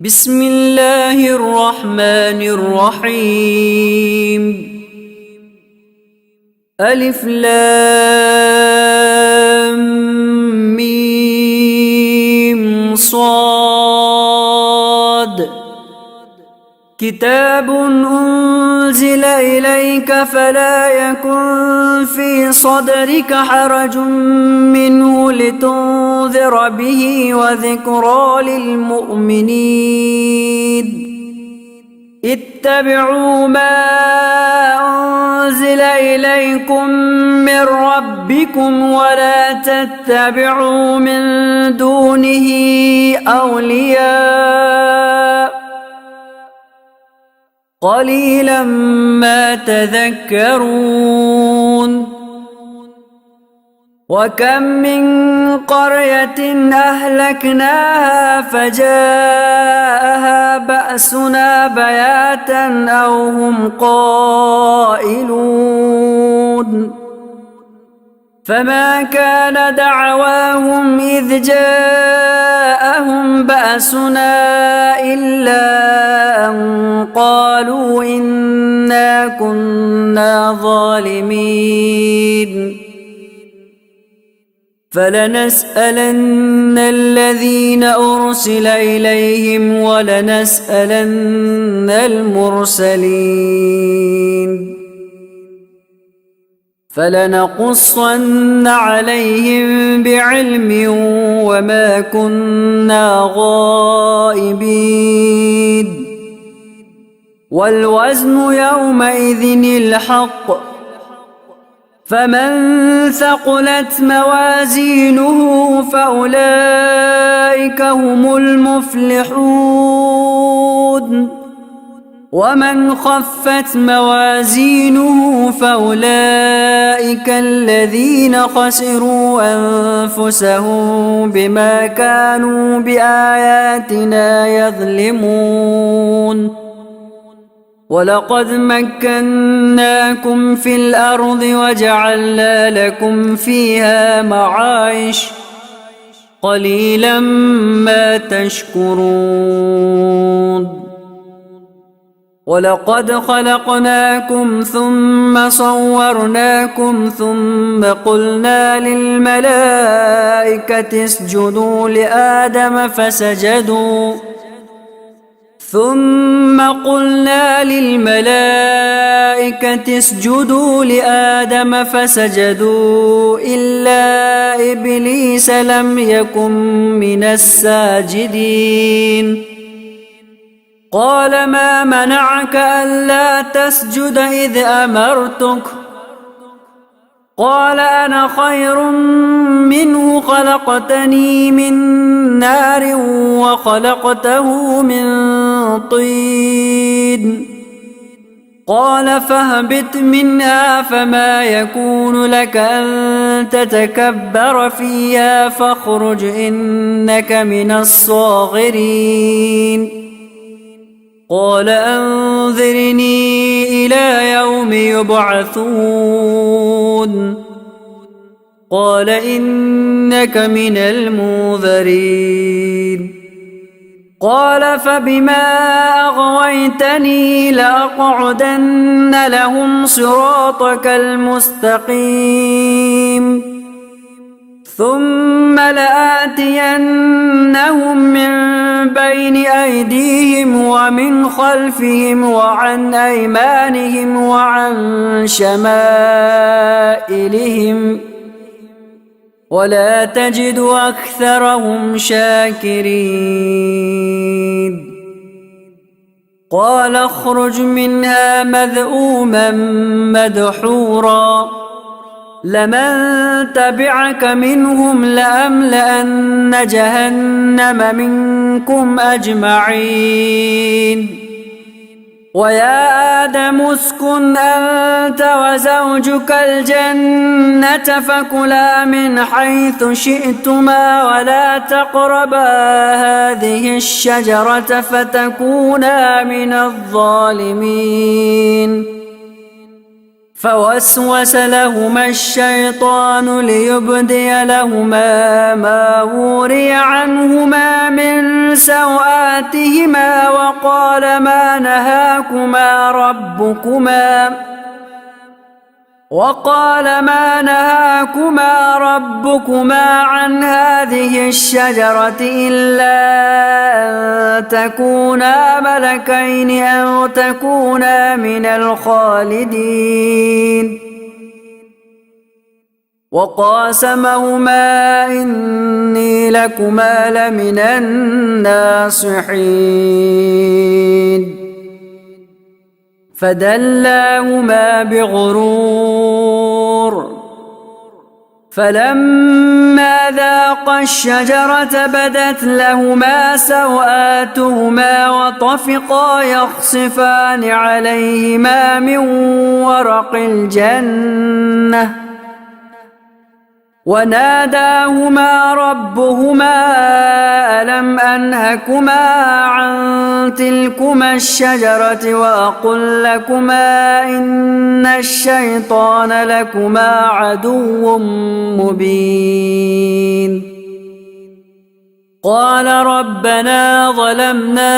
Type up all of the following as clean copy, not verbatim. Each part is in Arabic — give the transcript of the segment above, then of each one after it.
بسم الله الرحمن الرحيم. ألف لام ميم صاد. كتاب أنزل إليك فلا يكن في صدرك حرج منه لتنذر به وذكرى للمؤمنين. اتبعوا ما أنزل إليكم من ربكم ولا تتبعوا من دونه أولياء قليلا ما تذكرون. وكم من قرية أهلكناها فجاءها بأسنا بياتا أو هم قائلون. فما كان دعواهم إذ جاءهم بأسنا إلا أن قالوا إنا كنا ظالمين. فلنسألن الذين أرسل إليهم ولنسألن المرسلين. فلنقصن عليهم بعلم وما كنا غائبين. والوزن يومئذ الحق. فمن ثقلت موازينه فأولئك هم المفلحون. ومن خفت موازينه فأولئك الذين خسروا أنفسهم بما كانوا بآياتنا يظلمون. ولقد مكناكم في الأرض وجعلنا لكم فيها معايش قليلا ما تشكرون. ولقد خلقناكم ثم صورناكم ثم قلنا للملائكة اسجدوا لآدم فسجدوا إلا إبليس لم يكن من الساجدين. قال ما منعك ألا تسجد إذ أمرتك؟ قال أنا خير منه خلقتني من نار وخلقته من طين. قال فاهبط منها فما يكون لك أن تتكبر فيها فاخرج إنك من الصاغرين. قال أنظرني إلى يوم يبعثون. قال إنك من المنذرين. قال فبما أغويتني لأقعدن لهم صراطك المستقيم ثم لآتينهم من بين أيديهم ومن خلفهم وعن أيمانهم وعن شمائلهم ولا تجد أكثرهم شاكرين. قال اخرج منها مذءوما مدحورا لمن تبعك منهم لأملأن جهنم منكم أجمعين. ويا آدم اسكن أنت وزوجك الجنة فكلا من حيث شئتما ولا تقربا هذه الشجرة فتكونا من الظالمين. فوسوس لهما الشيطان ليبدي لهما ما وري عنهما من سوآتهما وقال ما نهاكما ربكما عن هذه الشجرة إلا أن تكونا ملكين أو تكونا من الخالدين وقاسمهما إني لكما لمن الناصحين فدلاهما بغرور فلما ذاقا الشجرة بدت لهما سوآتهما وطفقا يخصفان عليهما من ورق الجنة وناداهما ربهما ألم أنهكما عن تلكما الشجرة وأقل لكما إن الشيطان لكما عدو مبين قال ربنا ظلمنا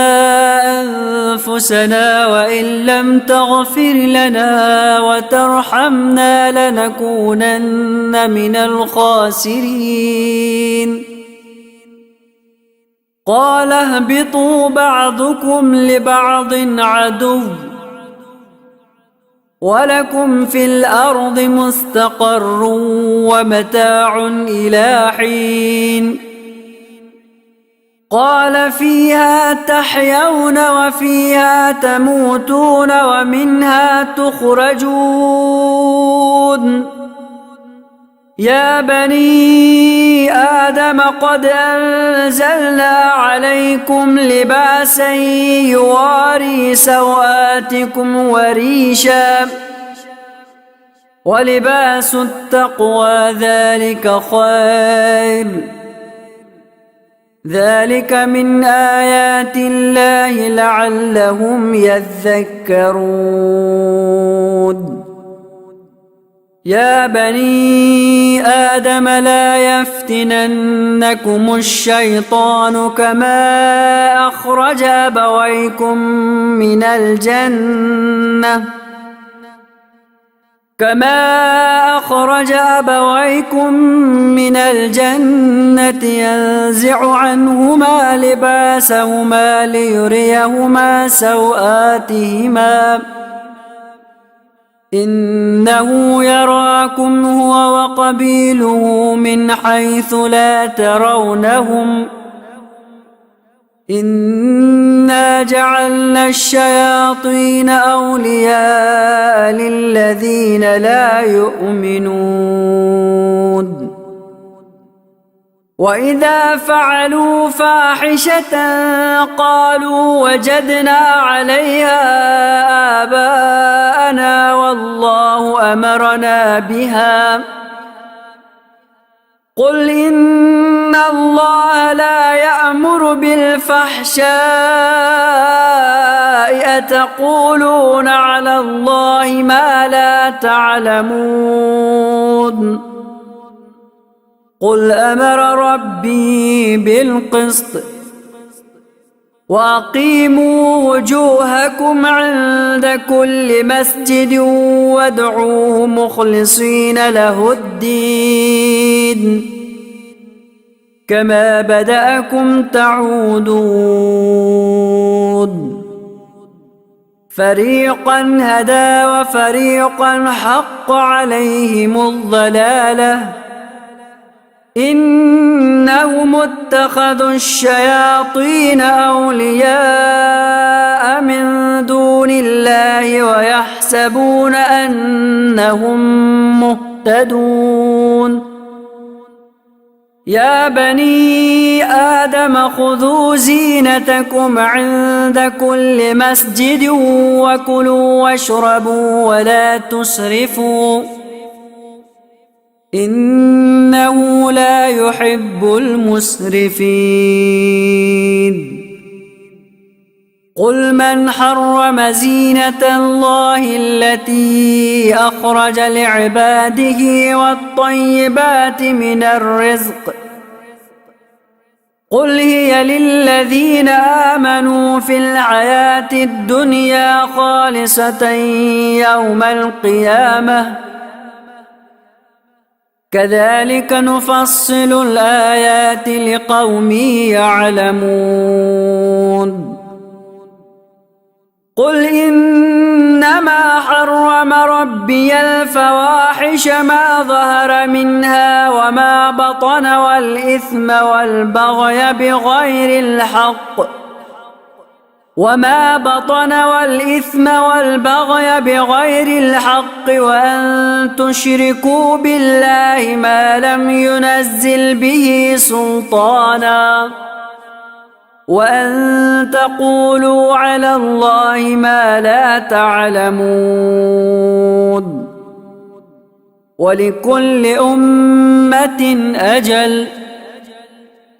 أنفسنا وإن لم تغفر لنا وترحمنا لنكونن من الخاسرين قال اهبطوا بعضكم لبعض عدو ولكم في الأرض مستقر ومتاع إلى حين قال فيها تحيون وفيها تموتون ومنها تخرجون يا بني آدم قد أنزلنا عليكم لباسا يواري سوآتكم وريشا ولباس التقوى ذلك خير ذلك من آيات الله لعلهم يذكرون يا بني آدم لا يفتننكم الشيطان كما أخرج أبويكم من الجنة ينزع عنهما لباسهما ليريهما سوآتهما إنه يراكم هو وقبيله من حيث لا ترونهم إنا جعلنا الشياطين أولياء للذين لا يؤمنون وإذا فعلوا فاحشة قالوا وجدنا عليها آباءنا والله أمرنا بها قل إن الله لا يأمر بالفحشاء أتقولون على الله ما لا تعلمون قل أمر ربي بالقسط وأقيموا وجوهكم عند كل مسجد وادعوه مخلصين له الدين كما بدأكم تعودون فريقا هدى وفريقا حق عليهم الضلالة إنهم اتخذوا الشياطين أولياء من دون الله ويحسبون أنهم مهتدون يا بني آدم خذوا زينتكم عند كل مسجد وكلوا واشربوا ولا تسرفوا إنه لا يحب المسرفين قل من حرم زينة الله التي أخرج لعباده والطيبات من الرزق قل هي للذين آمنوا في الحياة الدنيا خالصة يوم القيامة كذلك نفصل الآيات لقوم يعلمون قل إنما حرم ربي الفواحش ما ظهر منها وما بطن والإثم والبغي بغير الحق وأن تشركوا بالله ما لم ينزل به سلطانا وأن تقولوا على الله ما لا تعلمون ولكل أمة أجل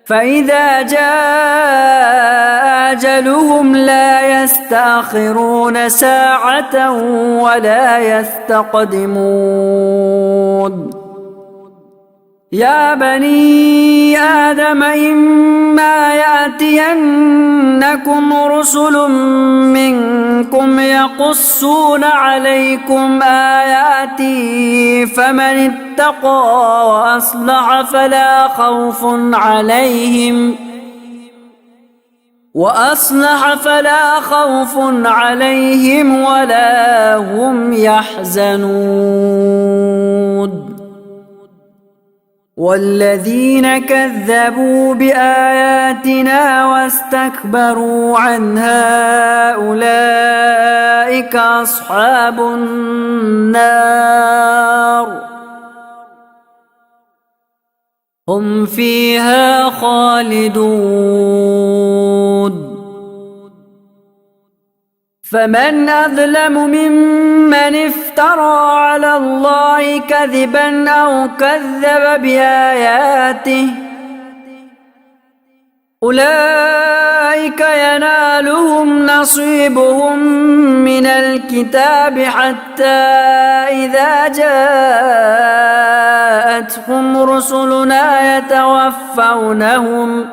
فإذا جاء أجلهم لا يستأخرون ساعة ولا يستقدمون يا بني آدم إما يأتينكم رسل منكم يقصون عليكم آياتي فمن اتقى وأصلح فلا خوف عليهم ولا هم يحزنون والذين كذبوا بآياتنا واستكبروا عنها أولئك أصحاب النار هم فيها خالدون فمن أظلم ممن افترى على الله كذبا أو كذب بآياته أولئك ينالهم نصيبهم من الكتاب حتى إذا جاءتهم رسلنا يتوفونهم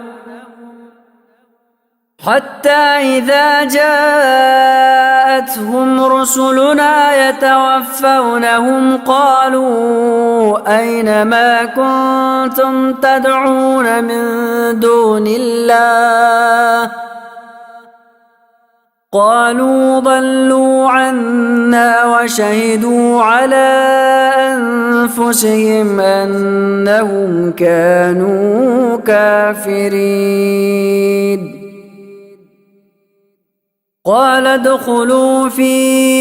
قالوا أين ما كنتم تدعون من دون الله قالوا ضلوا عنا وشهدوا على أنفسهم أنهم كانوا كافرين قال ادخلوا في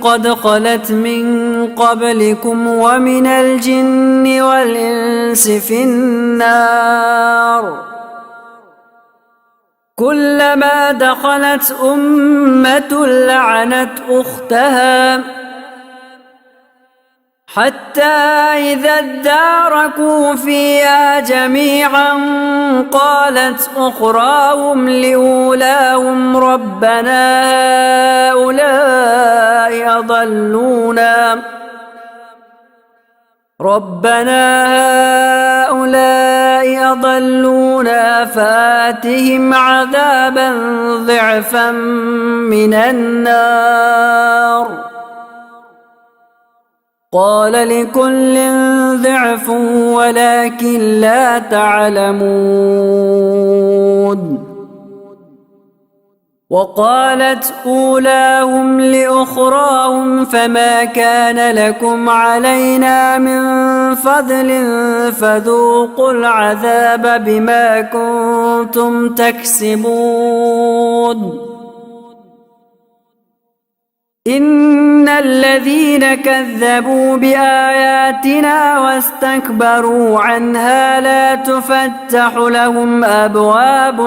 قد خلت من قبلكم ومن الجن والإنس في النار كلما دخلت أمة لعنت أختها حتى إذا اداركوا فيها جميعا قالت أخراهم لأولاهم ربنا هؤلاء أضلونا فآتهم عذابا ضعفا من النار قال لكل ضعف ولكن لا تعلمون وقالت أولاهم لأخراهم فما كان لكم علينا من فضل فذوقوا العذاب بما كنتم تكسبون إن الذين كذبوا بآياتنا واستكبروا عنها لا تفتح لهم أبواب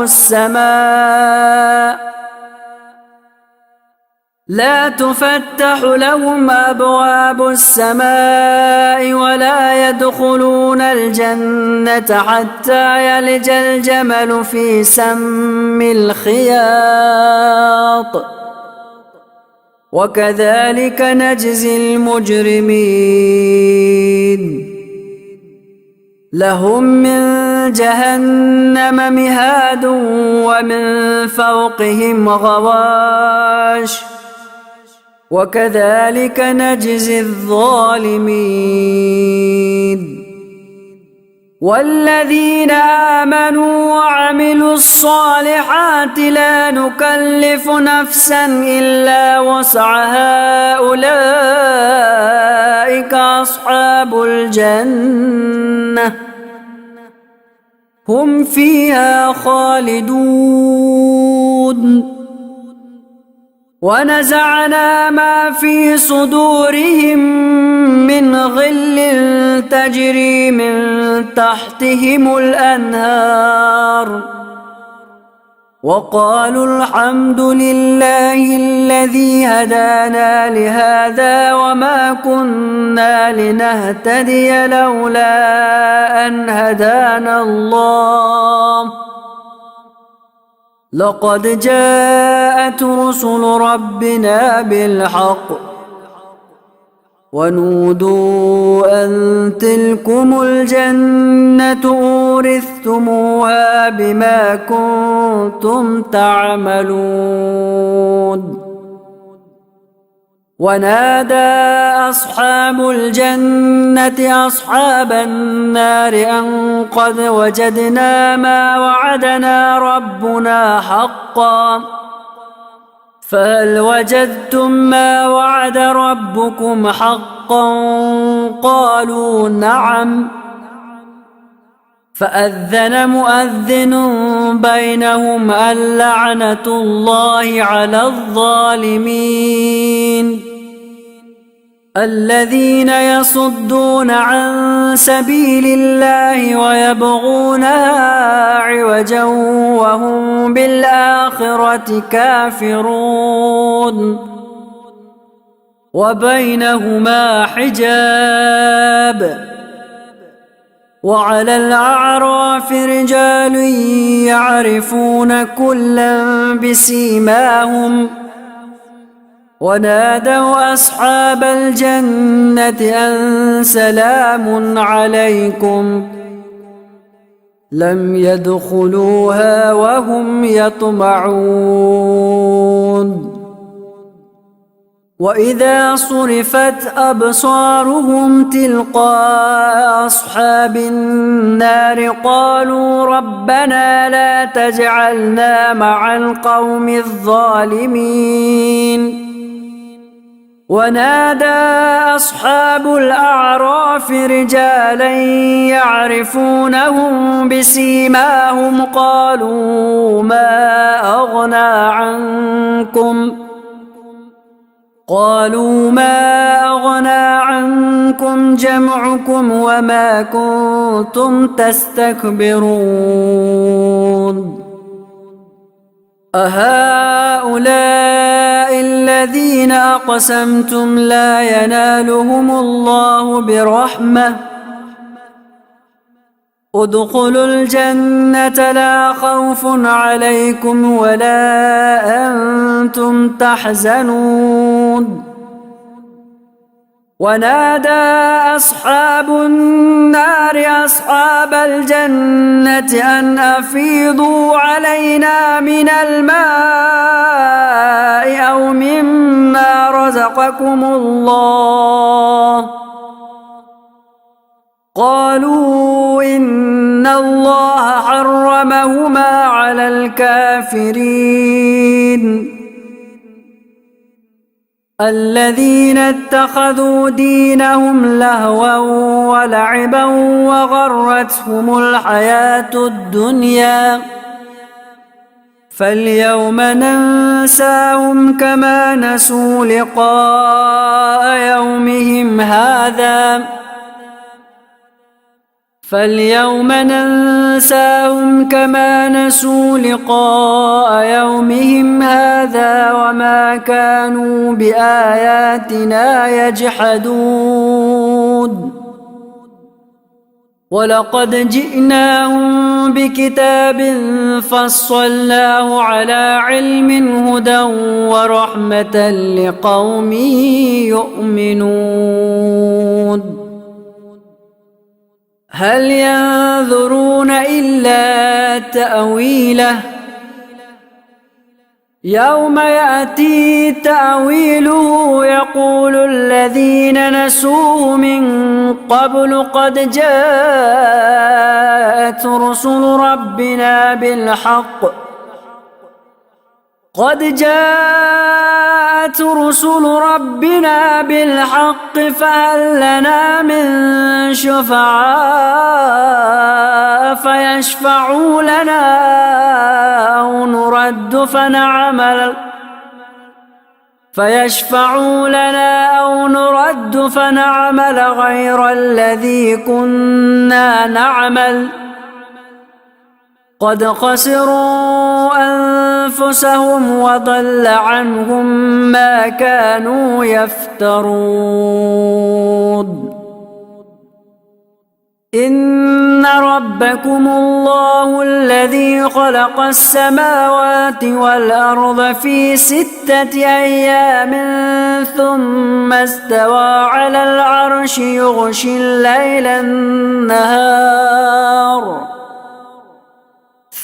لا تفتح لهم أبواب السماء ولا يدخلون الجنة حتى يلج الجمل في سم الخياط وكذلك نجزي المجرمين لهم من جهنم مهاد ومن فوقهم غواش وكذلك نجزي الظالمين والذين آمنوا وعملوا الصالحات لا نكلف نفسا إلا وسعها أولئك أصحاب الجنة هم فيها خالدون ونزعنا ما في صدورهم من غل تجري من تحتهم الأنهار وقالوا الحمد لله الذي هدانا لهذا وما كنا لنهتدي لولا أن هدانا الله لقد جاءت رسل ربنا بالحق ونودوا أن تلكم الجنة أورثتموها بما كنتم تعملون ونادى أصحاب الجنة أصحاب النار أن قد وجدنا ما وعدنا ربنا حقا فهل وجدتم ما وعد ربكم حقا قالوا نعم فأذن مؤذن بينهم اللعنة الله على الظالمين الذين يصدون عن سبيل الله ويبغونها عوجا وهم بالآخرة كافرون وبينهما حجاب وعلى الأعراف رجال يعرفون كلا بسيماهم ونادوا أصحاب الجنة أن سلام عليكم لم يدخلوها وهم يطمعون وإذا صرفت أبصارهم تلقاء أصحاب النار قالوا ربنا لا تجعلنا مع القوم الظالمين ونادى أصحاب الأعراف رجالا يعرفونهم بسيماهم قالوا ما أغنى عنكم جمعكم وما كنتم تستكبرون أهؤلاء الذين أقسمتم لا ينالهم الله برحمة ادخلوا الجنة لا خوف عليكم ولا أنتم تحزنون ونادى أصحاب النار أصحاب الجنة أن أفيضوا علينا من الماء أو مما رزقكم الله قالوا إن الله حرمهما على الكافرين الذين اتخذوا دينهم لهوا ولعبا وغرتهم الحياة الدنيا فاليوم ننساهم كما نسوا لقاء يومهم هذا فاليوم ننساهم كما نسوا لقاء يومهم هذا وما كانوا بآياتنا يجحدون ولقد جئناهم بكتاب فصلناه على علم هدى ورحمة لقوم يؤمنون هل ينظرون إلا تأويله يوم يأتي تأويله يقول الذين نسوه من قبل قد جاءت رسل ربنا بالحق فهل لنا من شفعاء فيشفعوا لنا أو نرد فنعمل غير الذي كنا نعمل قد خسروا أنفسهم وضل عنهم ما كانوا يفترون إن ربكم الله الذي خلق السماوات والأرض في 6 أيام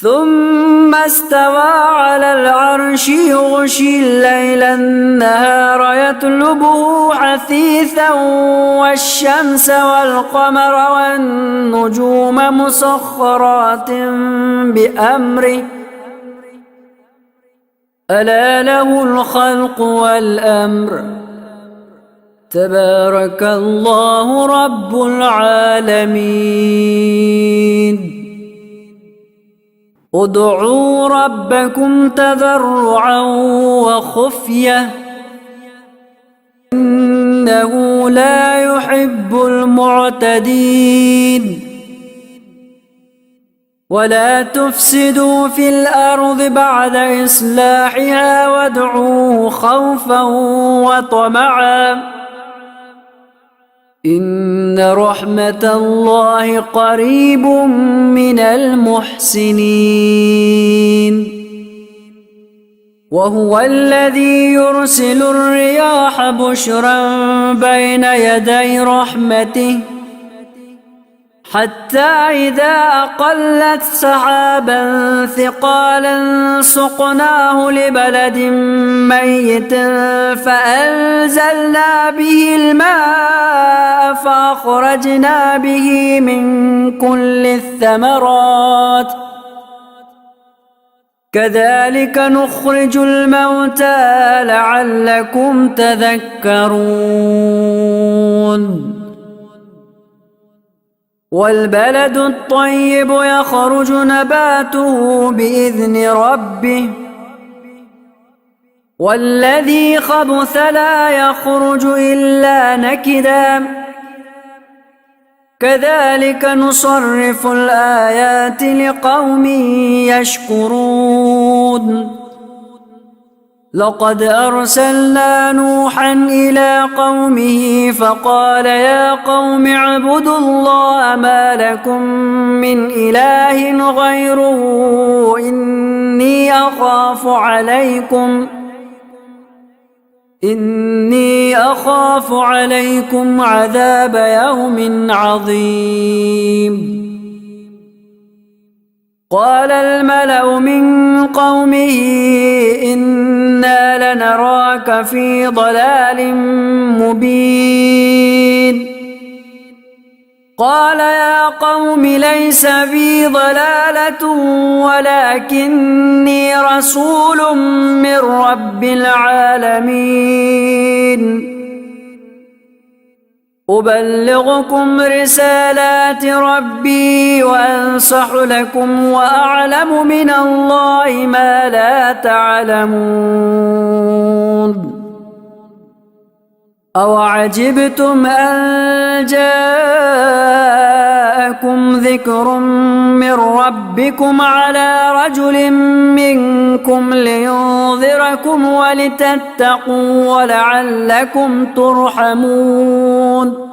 ثم استوى على العرش يغشي الليل النهار يطلبه حثيثا والشمس والقمر والنجوم مسخرات بأمره ألا له الخلق والأمر تبارك الله رب العالمين ادعوا ربكم تضرعا وخفية إنه لا يحب المعتدين ولا تفسدوا في الأرض بعد إصلاحها وادعوه خوفا وطمعا إن رحمة الله قريب من المحسنين وهو الذي يرسل الرياح بشرا بين يدي رحمته حتى إذا أقلت سحابا ثقالا سقناه لبلد ميت فأنزلنا به الماء فأخرجنا به من كل الثمرات كذلك نخرج الموتى لعلكم تذكرون والبلد الطيب يخرج نباته بإذن ربه والذي خبث لا يخرج إلا نكدا كذلك نصرف الآيات لقوم يشكرون لقد أرسلنا نوحا إلى قومه فقال يا قوم اعبدوا الله ما لكم من إله غيره إني أخاف عليكم عذاب يوم عظيم قال الملأ من قومه إنا لنراك في ضلال مبين قال يا قوم ليس بي ضلالة ولكني رسول من رب العالمين أبلغكم رسالات ربي وأنصح لكم وأعلم من الله ما لا تعلمون أوعجبتم أن جاءكم ذكر من ربكم على رجل منكم لينذركم ولتتقوا ولعلكم ترحمون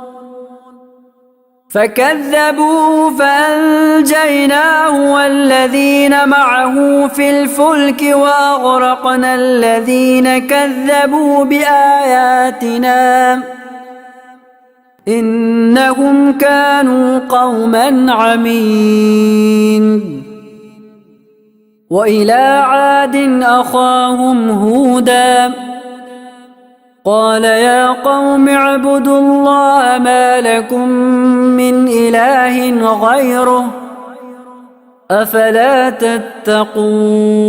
فكذبوه فأنجيناه والذين معه في الفلك وأغرقنا الذين كذبوا بآياتنا إنهم كانوا قوما عمين وإلى عاد أخاهم هودا قال يا قوم اعبدوا الله ما لكم من إله غيره أفلا تتقون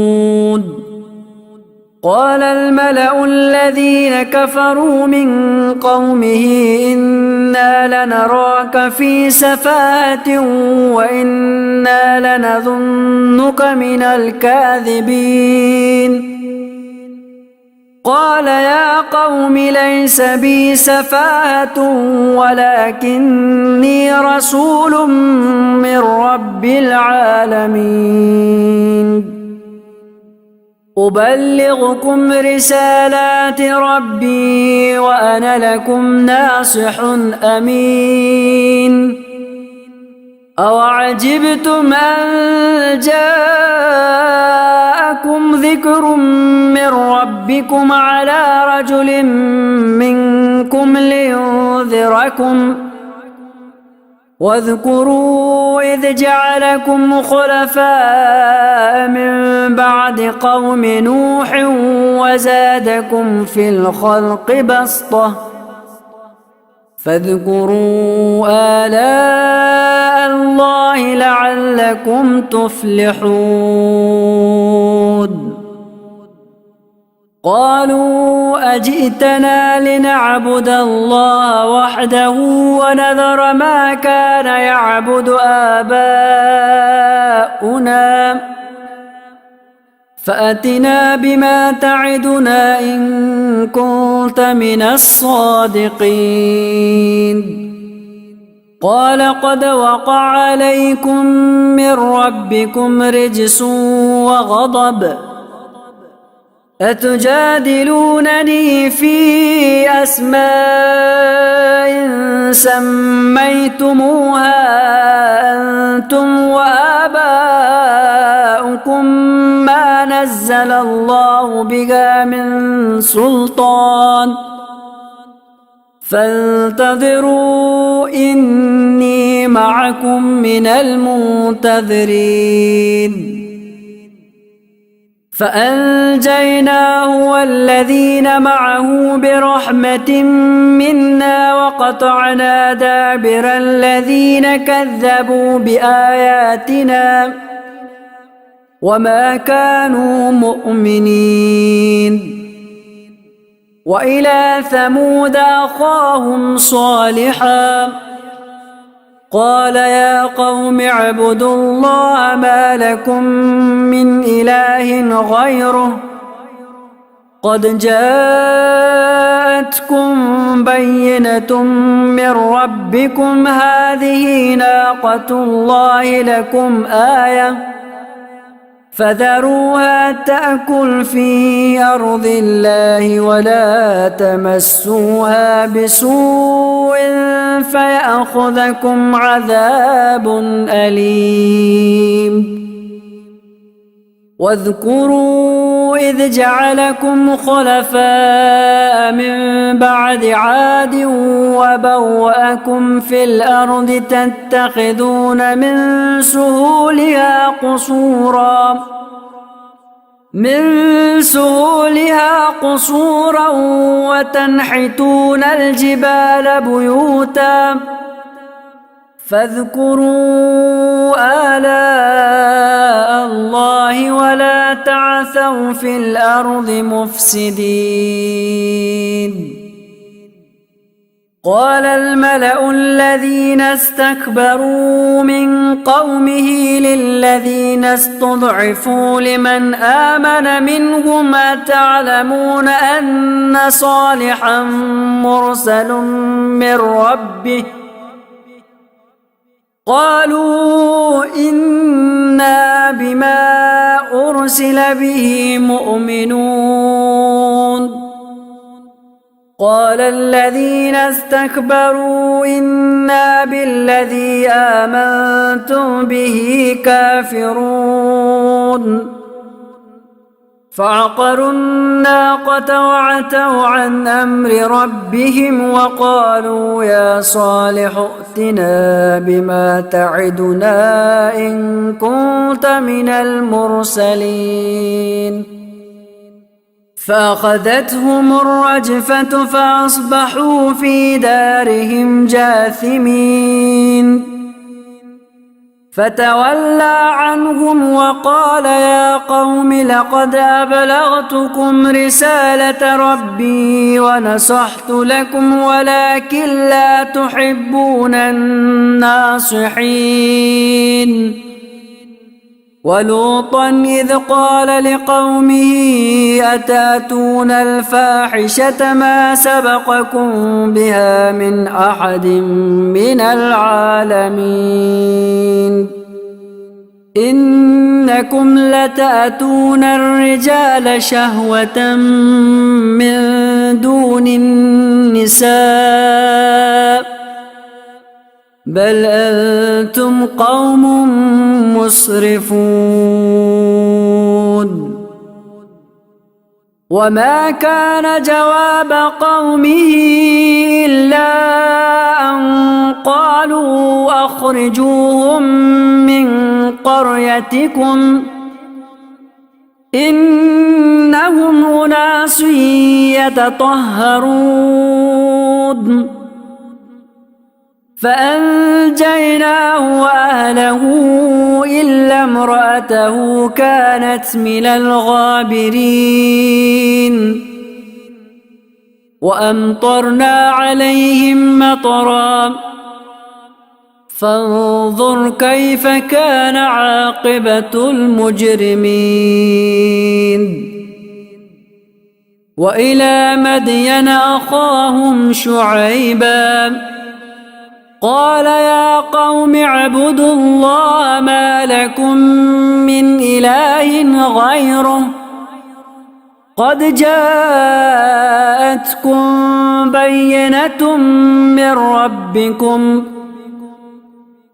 قال الملأ الذين كفروا من قومه إنا لنراك في سفاهة وإنا لنظنك من الكاذبين قال يا قوم ليس بي سفاهة ولكني رسول من رب العالمين أبلغكم رسالات ربي وأنا لكم ناصح أمين أوعجبتم أن جاءكم ذكر من ربكم على رجل منكم لينذركم واذكروا إذ جعلكم خلفاء من بعد قوم نوح وزادكم في الخلق بسطة فاذكروا آلاء الله لعلكم تفلحون قالوا أجئتنا لنعبد الله وحده ونذر ما كان يعبد آباؤنا فأتنا بما تعدنا إن كنت من الصادقين قال قد وقع عليكم من ربكم رجس وغضب أتجادلونني في أسماء سميتموها أنتم وآباؤكم ما نزل الله بها من سلطان فانتظروا إني معكم من المنتظرين فأنجيناه والذين معه برحمة منا وقطعنا دابر الذين كذبوا بآياتنا وما كانوا مؤمنين وإلى ثمود أخاهم صالحا قال يا قوم اعبدوا الله ما لكم من إله غيره قد جاءتكم بينة من ربكم هذه ناقة الله لكم آية فذروها تأكل في أرض الله ولا تمسوها بسوء فيأخذكم عذاب أليم واذكروا إذ جعلكم خلفاء من بعد عاد وبوأكم في الأرض تتخذون من سهولها قصورا وتنحتون الجبال بيوتا فاذكروا آلاء الله ولا تعثوا في الأرض مفسدين قال الملأ الذين استكبروا من قومه للذين استضعفوا لمن آمن منهم أتعلمون أن صالحا مرسل من ربه قالوا إنا بما أرسل به مؤمنون قال الذين استكبروا إنا بالذي آمنتم به كافرون فعقروا الناقة وعتوا عن أمر ربهم وقالوا يا صالح ائتنا بما تعدنا إن كنت من المرسلين فأخذتهم الرجفة فأصبحوا في دارهم جاثمين فتولى عنهم وقال يا قوم لقد أبلغتكم رسالة ربي ونصحت لكم ولكن لا تحبون الناصحين ولوطا إذ قال لقومه أتاتون الفاحشة ما سبقكم بها من أحد من العالمين إنكم لتأتون الرجال شهوة من دون النساء بل أنتم قوم مسرفون وما كان جواب قومه إلا أن قالوا أخرجوهم من قريتكم إنهم أناس يتطهرون فأنجيناه وأهله إلا امرأته كانت من الغابرين وأمطرنا عليهم مطرا فانظر كيف كان عاقبة المجرمين وإلى مدين أخاهم شعيبا قال يا قوم اعبدوا الله ما لكم من إله غيره قد جاءتكم بينة من ربكم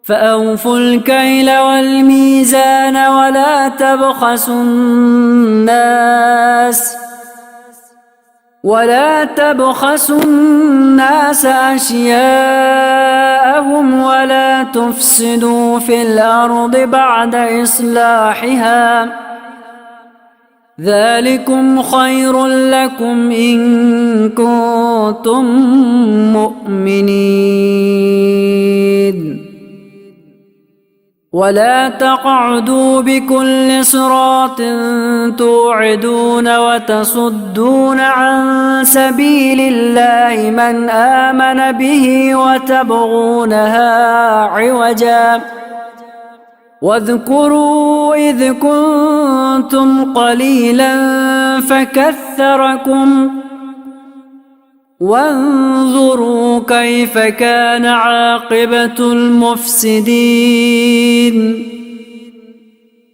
فأوفوا الكيل والميزان ولا تبخسوا الناس أشياءهم ولا تفسدوا في الأرض بعد إصلاحها ذلكم خير لكم إن كنتم مؤمنين ولا تقعدوا بكل صراط توعدون وتصدون عن سبيل الله من آمن به وتبغونها عوجا واذكروا إذ كنتم قليلا فكثركم وانظروا كيف كان عاقبة المفسدين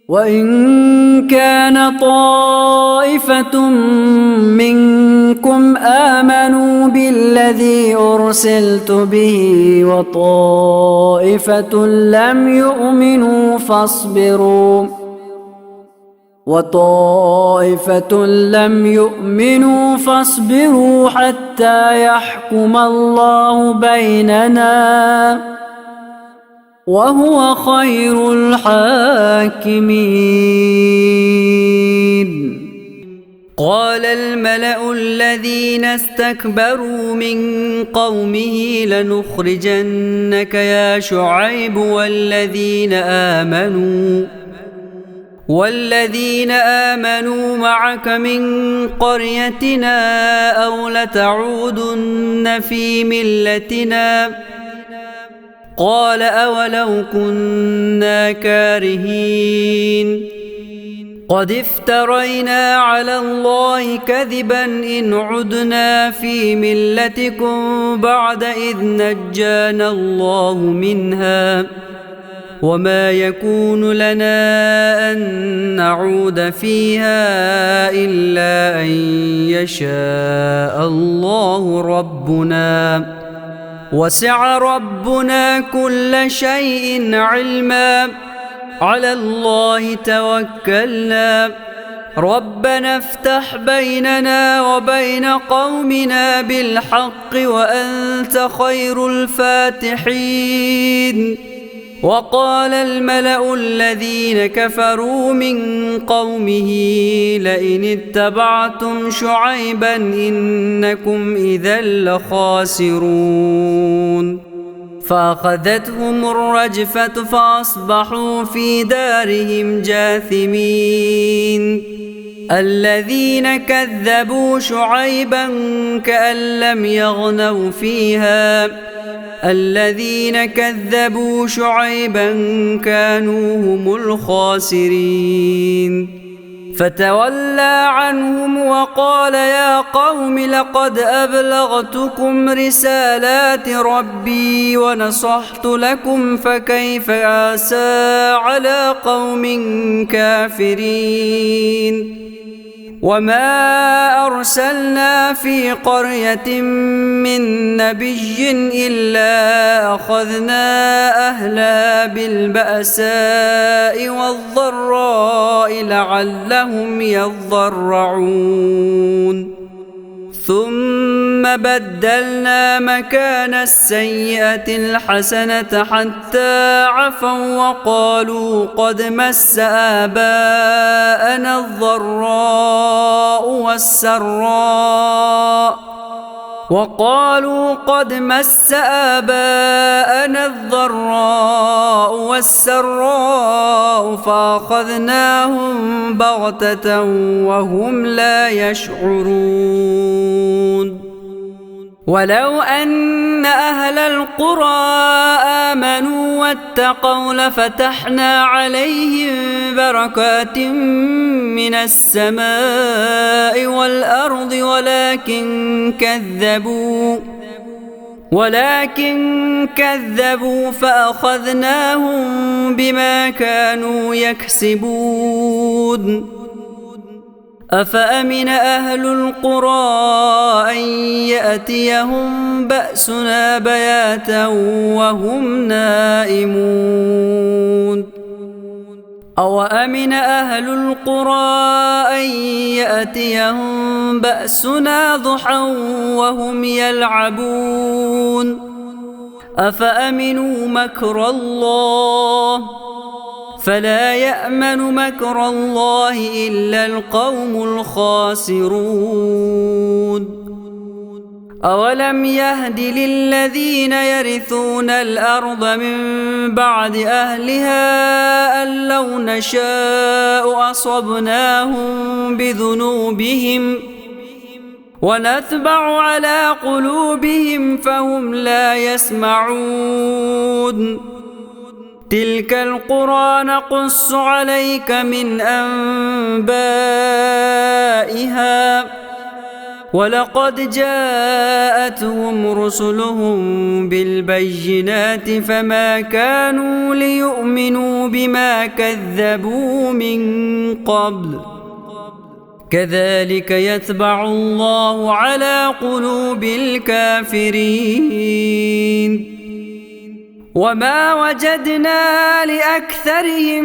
وإن كان طائفة منكم آمنوا بالذي أرسلت به وطائفة لم يؤمنوا فاصبروا حتى يحكم الله بيننا وهو خير الحاكمين قال الملأ الذين استكبروا من قومه لنخرجنك يا شعيب والذين آمنوا والذين آمنوا معك من قريتنا أو لتعودن في ملتنا قال أولو كنا كارهين قد افترينا على الله كذبا إن عدنا في ملتكم بعد إذ نجانا الله منها وما يكون لنا أن نعود فيها إلا أن يشاء الله ربنا وسع ربنا كل شيء علما على الله توكلنا ربنا افتح بيننا وبين قومنا بالحق وأنت خير الفاتحين وقال الملأ الذين كفروا من قومه لئن اتبعتم شعيبا إنكم إذا لخاسرون فأخذتهم الرجفة فأصبحوا في دارهم جاثمين الذين كذبوا شعيبا كأن لم يغنوا فيها الذين كذبوا شعيبا كانوا هم الخاسرين فتولى عنهم وقال يا قوم لقد أبلغتكم رسالات ربي ونصحت لكم فكيف آسى على قوم كافرين وما أرسلنا في قرية من نبي إلا أخذنا أهلها بالبأساء والضراء لعلهم يضرعون ثم بدلنا مكان السيئة الحسنة حتى عفوا وقالوا قد مس آباءنا الضراء والسراء فأخذناهم بغتة وهم لا يشعرون ولو أن أهل القرى آمنوا واتقوا لفتحنا عليهم بركات من السماء والأرض ولكن كذبوا فأخذناهم بما كانوا يكسبون أفأمن أهل القرى أن يأتيهم بأسنا بياتا وهم نائمون أوأمن أهل القرى أن يأتيهم بأسنا ضحى وهم يلعبون أفأمنوا مكر الله فلا يأمن مكر الله إلا القوم الخاسرون أولم يهد للذين يرثون الأرض من بعد أهلها أن لو نشاء أصبناهم بذنوبهم ونتبع على قلوبهم فهم لا يسمعون تلك القرى نقص عليك من أنبائها ولقد جاءتهم رسلهم بالبينات فما كانوا ليؤمنوا بما كذبوا من قبل كذلك يتبع الله على قلوب الكافرين وما وجدنا لأكثرهم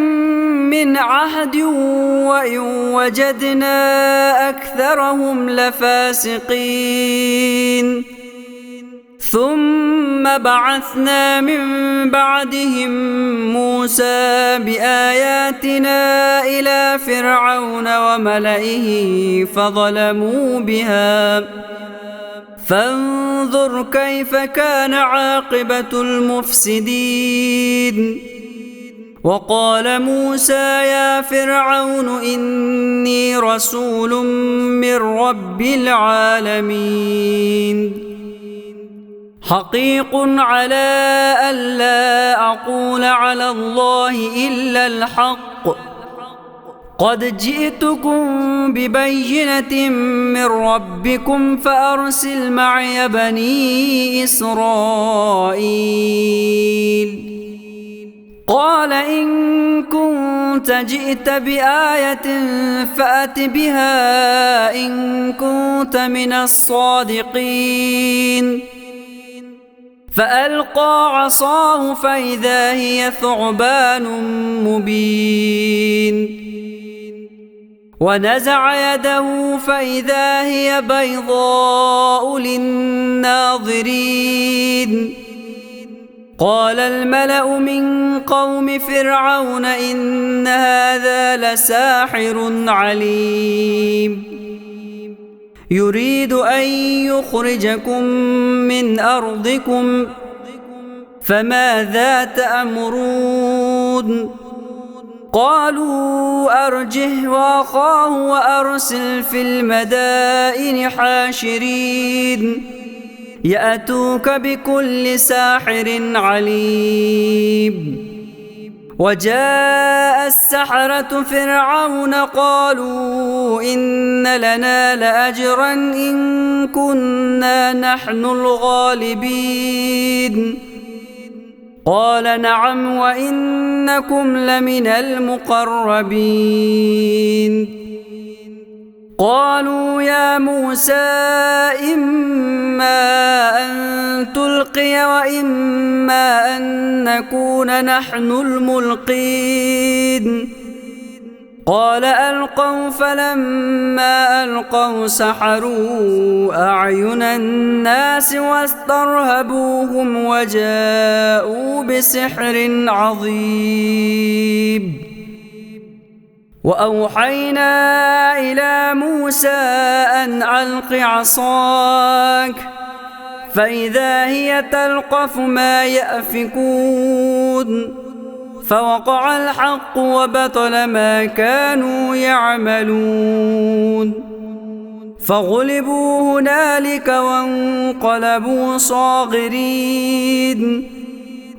من عهد وإن وجدنا أكثرهم لفاسقين ثم بعثنا من بعدهم موسى بآياتنا إلى فرعون وملئه فظلموا بها فانظر كيف كان عاقبة المفسدين وقال موسى يا فرعون إني رسول من رب العالمين حقيق على ألا أقول على الله إلا الحق قد جئتكم ببينة من ربكم فأرسل معي بني إسرائيل قال إن كنت جئت بآية فأت بها إن كنت من الصادقين فألقى عصاه فإذا هي ثعبان مبين ونزع يده فإذا هي بيضاء للناظرين قال الملأ من قوم فرعون إن هذا لساحر عليم يريد أن يخرجكم من أرضكم فماذا تأمرون قالوا أرجه وأخاه وأرسل في المدائن حاشرين يأتوك بكل ساحر عليم وجاء السحرة فرعون قالوا إن لنا لأجرا إن كنا نحن الغالبين قال نعم وإنكم لمن المقربين قالوا يا موسى إما أن تلقي وإما أن نكون نحن الملقين قال ألقوا فلما ألقوا سحروا أعين الناس واسترهبوهم وجاءوا بسحر عظيم وأوحينا إلى موسى أن ألق عصاك فإذا هي تلقف ما يأفكون فوقع الحق وبطل ما كانوا يعملون فغلبوا هنالك وانقلبوا صاغرين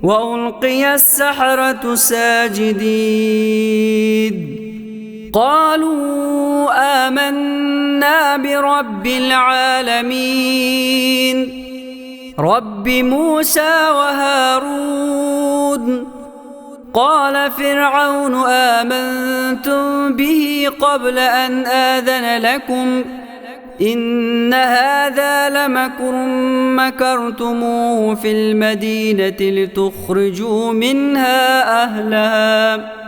وألقي السحرة ساجدين قالوا آمنا برب العالمين رب موسى وهارون قال فرعون آمنتم به قبل أن آذن لكم إن هذا لمكر مكرتموه في المدينة لتخرجوا منها أهلها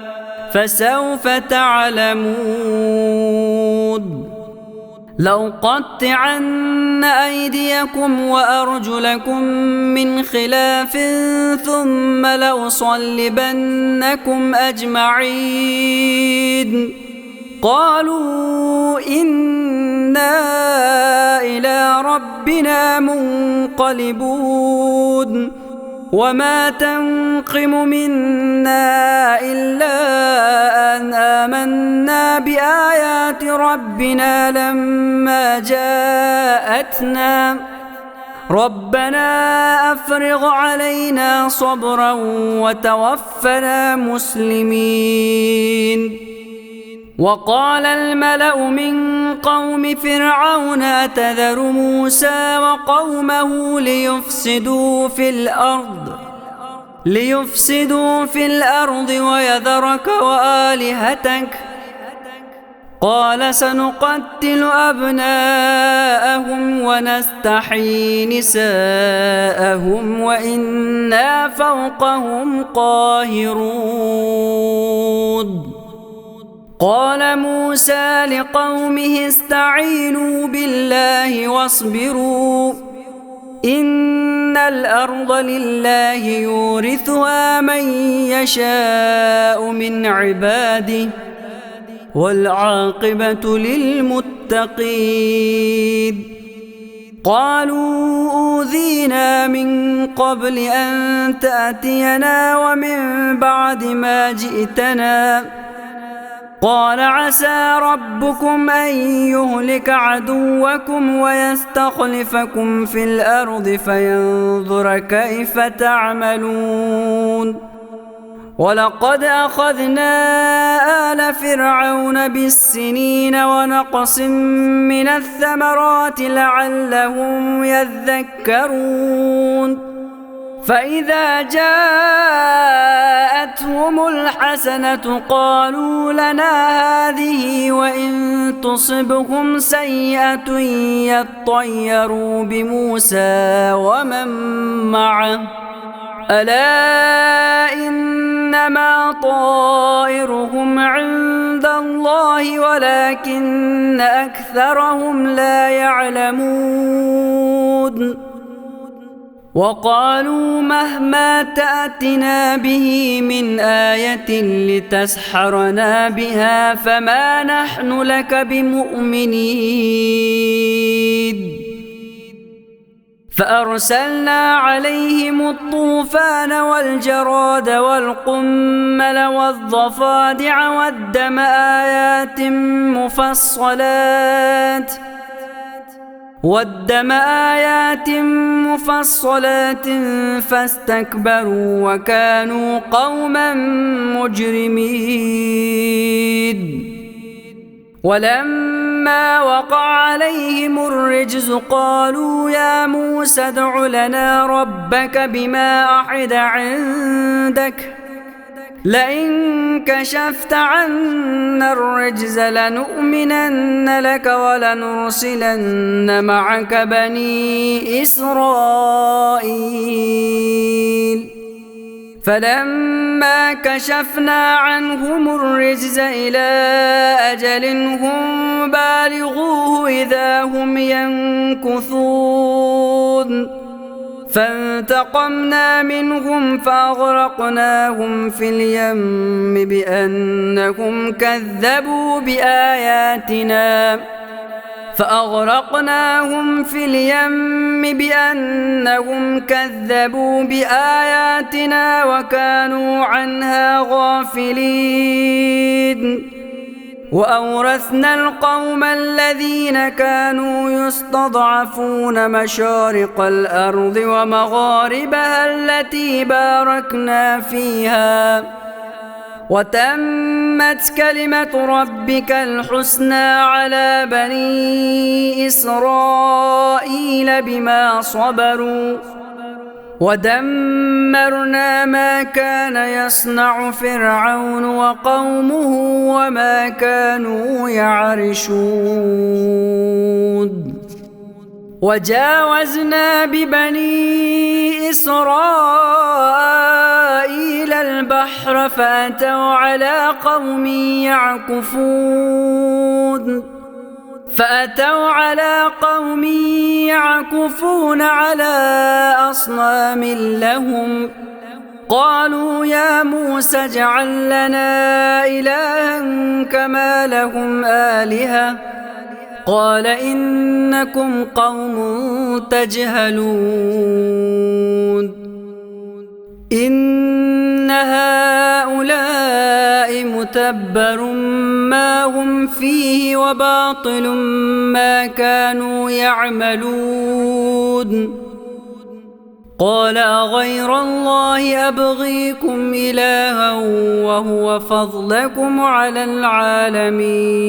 فسوف تعلمون لأقطعن أيديكم وأرجلكم من خلاف ثم لأصلبنكم أجمعين قالوا إنا إلى ربنا منقلبون وما تنقم منا إلا أن آمنا بآيات ربنا لما جاءتنا ربنا أفرغ علينا صبرا وتوفنا مسلمين وقال الملأ من قوم فرعون أتذر موسى وقومه ليفسدوا في الأرض ويذرك وآلهتك قال سنقتل أبناءهم ونستحيي نساءهم وإنا فوقهم قاهرون قال موسى لقومه استعينوا بالله واصبروا إن الأرض لله يورثها من يشاء من عباده والعاقبة للمتقين قالوا أوذينا من قبل أن تأتينا ومن بعد ما جئتنا قال عسى ربكم أن يهلك عدوكم ويستخلفكم في الأرض فينظر كيف تعملون ولقد أخذنا آل فرعون بالسنين ونقص من الثمرات لعلهم يذكرون فإذا جاءتهم الحسنة قالوا لنا هذه وإن تصبهم سيئة يطيروا بموسى ومن معه ألا إنما طائرهم عند الله ولكن أكثرهم لا يعلمون وقالوا مهما تأتنا به من آية لتسحرنا بها فما نحن لك بمؤمنين فأرسلنا عليهم الطوفان والجراد والقمل والضفادع والدم آيات مفصلات فاستكبروا وكانوا قوما مجرمين ولما وقع عليهم الرجز قالوا يا موسى ادع لنا ربك بما عهد عندك لئن كشفت عنا الرجز لنؤمنن لك ولنرسلن معك بني إسرائيل فلما كشفنا عنهم الرجز إلى أجل هم بالغوه إذا هم ينكثون فانتقمنا منهم فأغرقناهم في اليم بأنهم كذبوا بآياتنا وكانوا عنها غافلين وأورثنا القوم الذين كانوا يستضعفون مشارق الأرض ومغاربها التي باركنا فيها وتمت كلمة ربك الحسنى على بني إسرائيل بما صبروا ودمرنا ما كان يصنع فرعون وقومه وما كانوا يعرشون وجاوزنا ببني إسرائيل البحر فأتوا على قوم يعكفون على أصنام لهم قالوا يا موسى اجعل لنا إلها كما لهم آلهة قال إنكم قوم تجهلون إن هؤلاء متبر ما هم فيه وباطل ما كانوا يعملون قال أغير الله أبغيكم إلها وهو فضلكم على العالمين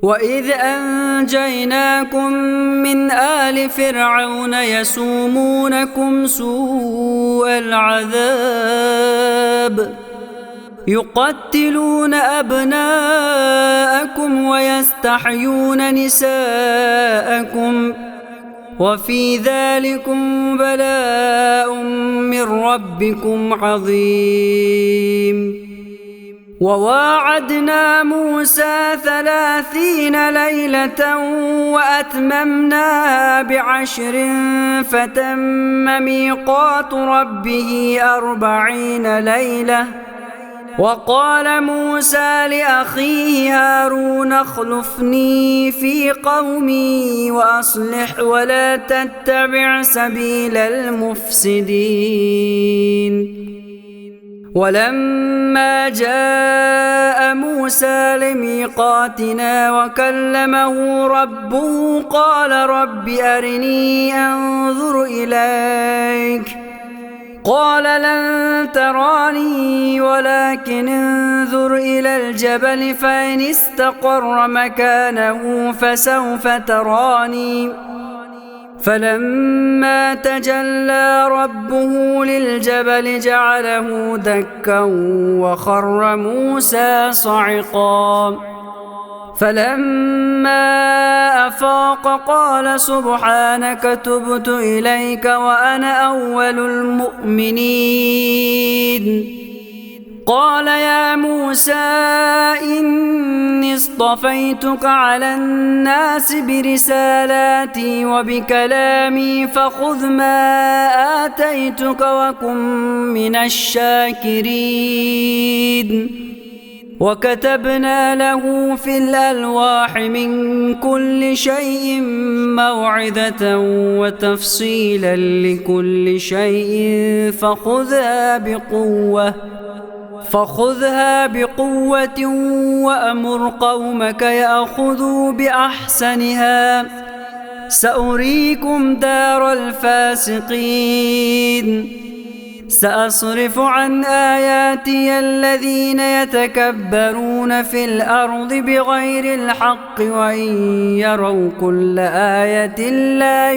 وإذ أنجيناكم من آل فرعون يسومونكم سوء العذاب يقتلون أبناءكم ويستحيون نساءكم وفي ذلكم بلاء من ربكم عظيم وواعدنا موسى 30 ليلة وأتممناها ب10 فتم ميقات ربه 40 ليلة وقال موسى لأخيه هارون اخلفني في قومي وأصلح ولا تتبع سبيل المفسدين. ولما جاء موسى لميقاتنا وكلمه ربه قال رب أرني أنظر إليك قال لن تراني ولكن انظر إلى الجبل فإن استقر مكانه فسوف تراني. فلما تجلى ربه للجبل جعله دكا وخر موسى صعقا. فلما أفاق قال سبحانك تبت إليك وأنا أول المؤمنين. قال يا موسى إني اصطفيتك على الناس برسالاتي وبكلامي فخذ ما آتيتك وكن من الشاكرين. وكتبنا له في الألواح من كل شيء موعظة وتفصيلا لكل شيء فخذها بقوة وأمر قومك يأخذوا بأحسنها سأريكم دار الفاسقين. سأصرف عن آياتي الذين يتكبرون في الأرض بغير الحق وإن يروا كل آية لا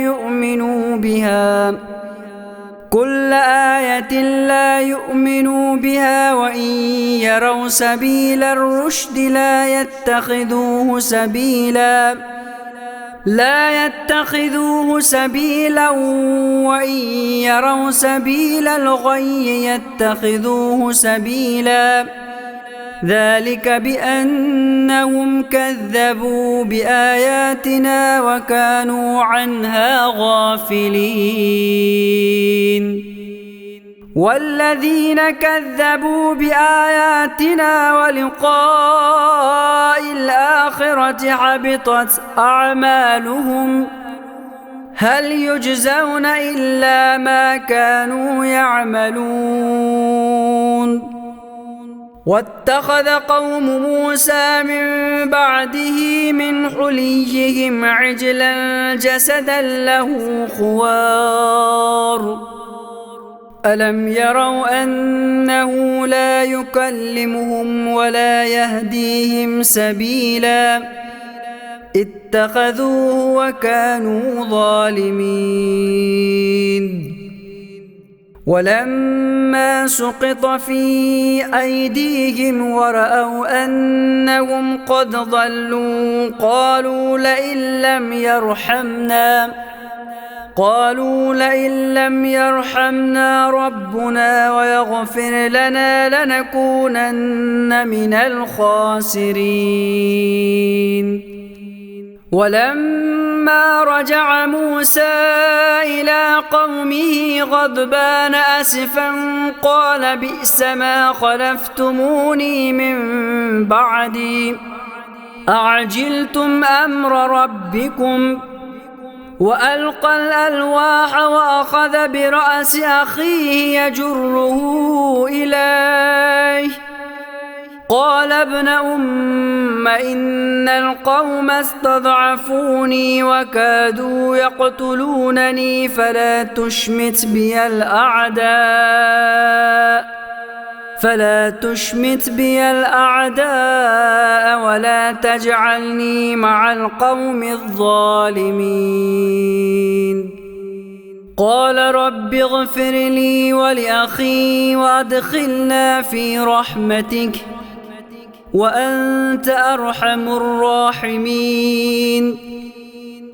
يؤمنوا بها وإن يروا سبيل الرشد لا يتخذوه سبيلا وإن يروا سبيل الغي يتخذوه سبيلا. ذلك بأنهم كذبوا بآياتنا وكانوا عنها غافلين. والذين كذبوا بآياتنا ولقاء الآخرة حبطت أعمالهم هل يجزون إلا ما كانوا يعملون. واتخذ قوم موسى من بعده من حليهم عجلا جسدا له خوار ألم يروا أنه لا يكلمهم ولا يهديهم سبيلا اتخذوه وكانوا ظالمين. ولما سقط في أيديهم ورأوا أنهم قد ضلوا قالوا لئن لم يرحمنا ربنا ويغفر لنا لنكونن من الخاسرين. ولما رجع موسى إلى قومه غضبان أسفا قال بئس ما خلفتموني من بعدي أعجلتم أمر ربكم. وألقى الألواح وأخذ برأس أخيه يجره إليه قال ابن أم إن القوم استضعفوني وكادوا يقتلونني فلا تشمت بي الأعداء ولا تجعلني مع القوم الظالمين. قال رب اغفر لي ولأخي وأدخلنا في رحمتك وأنت أرحم الراحمين.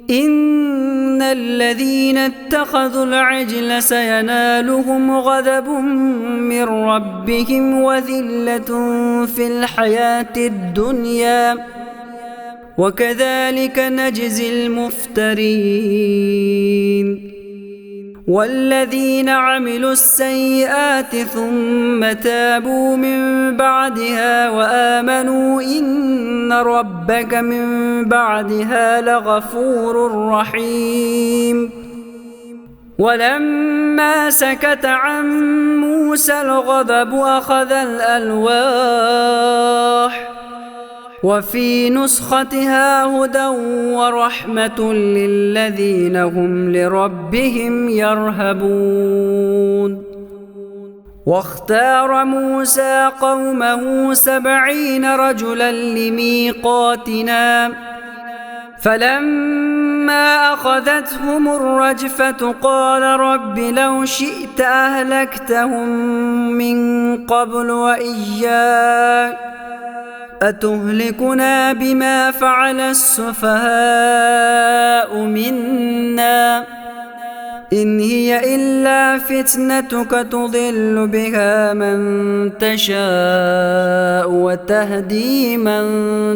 إن الذين اتخذوا العجل سينالهم غضب من ربهم وذلة في الحياة الدنيا وكذلك نجزي المفترين. والذين عملوا السيئات ثم تابوا من بعدها وآمنوا إن ربك من بعدها لغفور رحيم. ولما سكت عن موسى الغضب أخذ الألواح وفي نسختها هدى ورحمة للذين هم لربهم يرهبون. واختار موسى قومه 70 رجلا لميقاتنا فلما أخذتهم الرجفة قال رب لو شئت أهلكتهم من قبل وإياك أتهلكنا بما فعل السفهاء منا إن هي إلا فتنتك تضل بها من تشاء وتهدي من